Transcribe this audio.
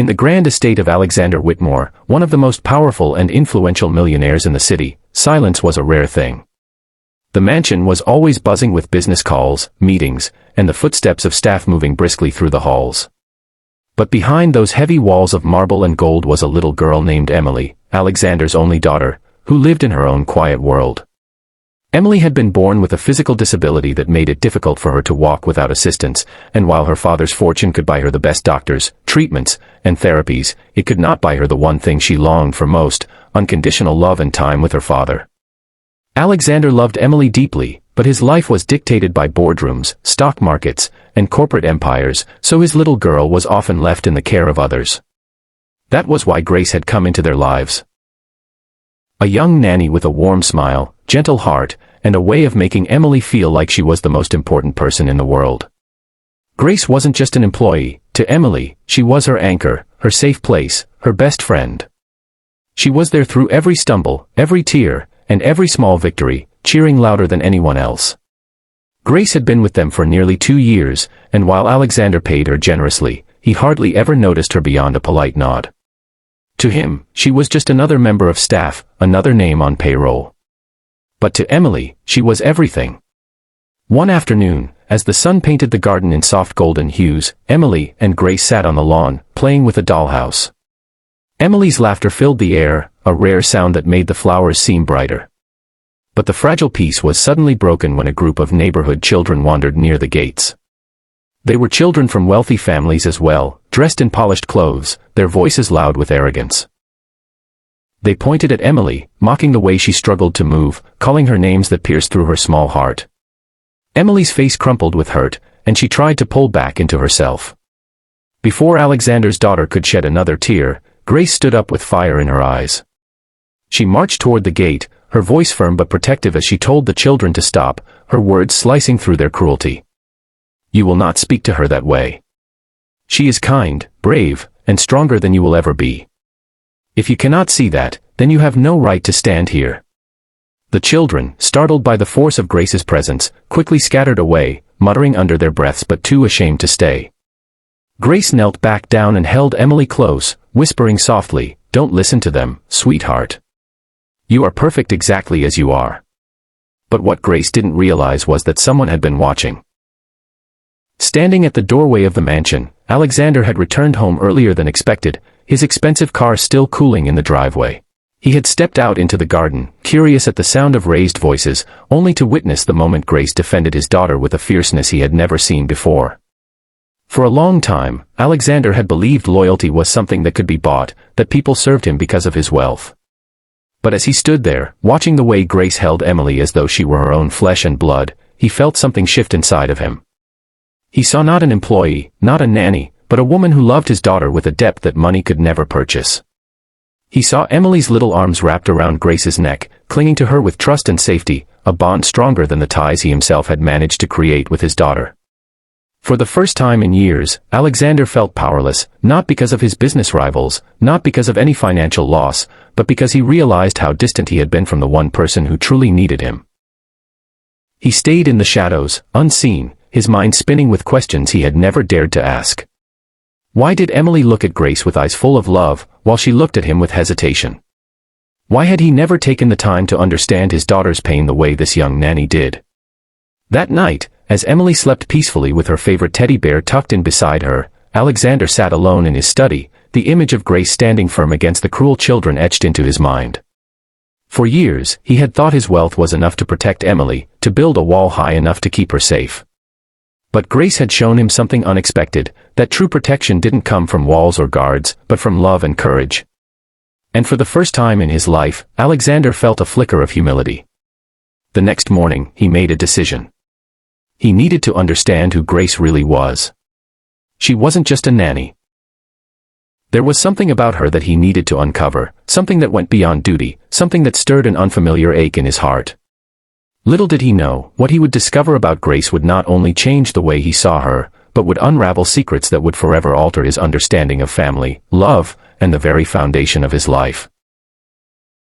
In the grand estate of Alexander Whitmore, one of the most powerful and influential millionaires in the city, silence was a rare thing. The mansion was always buzzing with business calls, meetings, and the footsteps of staff moving briskly through the halls. But behind those heavy walls of marble and gold was a little girl named Emily, Alexander's only daughter, who lived in her own quiet world. Emily had been born with a physical disability that made it difficult for her to walk without assistance, and while her father's fortune could buy her the best doctors, treatments, and therapies, it could not buy her the one thing she longed for most, unconditional love and time with her father. Alexander loved Emily deeply, but his life was dictated by boardrooms, stock markets, and corporate empires, so his little girl was often left in the care of others. That was why Grace had come into their lives. A young nanny with a warm smile, gentle heart, and a way of making Emily feel like she was the most important person in the world. Grace wasn't just an employee. To Emily, she was her anchor, her safe place, her best friend. She was there through every stumble, every tear, and every small victory, cheering louder than anyone else. Grace had been with them for nearly 2 years, and while Alexander paid her generously, he hardly ever noticed her beyond a polite nod. To him, she was just another member of staff, another name on payroll. But to Emily, she was everything. One afternoon, as the sun painted the garden in soft golden hues, Emily and Grace sat on the lawn, playing with a dollhouse. Emily's laughter filled the air, a rare sound that made the flowers seem brighter. But the fragile peace was suddenly broken when a group of neighborhood children wandered near the gates. They were children from wealthy families as well, dressed in polished clothes, their voices loud with arrogance. They pointed at Emily, mocking the way she struggled to move, calling her names that pierced through her small heart. Emily's face crumpled with hurt, and she tried to pull back into herself. Before Alexander's daughter could shed another tear, Grace stood up with fire in her eyes. She marched toward the gate, her voice firm but protective as she told the children to stop, her words slicing through their cruelty. You will not speak to her that way. She is kind, brave, and stronger than you will ever be. If you cannot see that, then you have no right to stand here. The children, startled by the force of Grace's presence, quickly scattered away, muttering under their breaths but too ashamed to stay. Grace knelt back down and held Emily close, whispering softly, "Don't listen to them, sweetheart. You are perfect exactly as you are." But what Grace didn't realize was that someone had been watching. Standing at the doorway of the mansion, Alexander had returned home earlier than expected, his expensive car still cooling in the driveway. He had stepped out into the garden, curious at the sound of raised voices, only to witness the moment Grace defended his daughter with a fierceness he had never seen before. For a long time, Alexander had believed loyalty was something that could be bought, that people served him because of his wealth. But as he stood there, watching the way Grace held Emily as though she were her own flesh and blood, he felt something shift inside of him. He saw not an employee, not a nanny, but a woman who loved his daughter with a depth that money could never purchase. He saw Emily's little arms wrapped around Grace's neck, clinging to her with trust and safety, a bond stronger than the ties he himself had managed to create with his daughter. For the first time in years, Alexander felt powerless, not because of his business rivals, not because of any financial loss, but because he realized how distant he had been from the one person who truly needed him. He stayed in the shadows, unseen, his mind spinning with questions he had never dared to ask. Why did Emily look at Grace with eyes full of love, while she looked at him with hesitation? Why had he never taken the time to understand his daughter's pain the way this young nanny did? That night, as Emily slept peacefully with her favorite teddy bear tucked in beside her, Alexander sat alone in his study, the image of Grace standing firm against the cruel children etched into his mind. For years, he had thought his wealth was enough to protect Emily, to build a wall high enough to keep her safe. But Grace had shown him something unexpected, that true protection didn't come from walls or guards, but from love and courage. And for the first time in his life, Alexander felt a flicker of humility. The next morning, he made a decision. He needed to understand who Grace really was. She wasn't just a nanny. There was something about her that he needed to uncover, something that went beyond duty, something that stirred an unfamiliar ache in his heart. Little did he know, what he would discover about Grace would not only change the way he saw her, but would unravel secrets that would forever alter his understanding of family, love, and the very foundation of his life.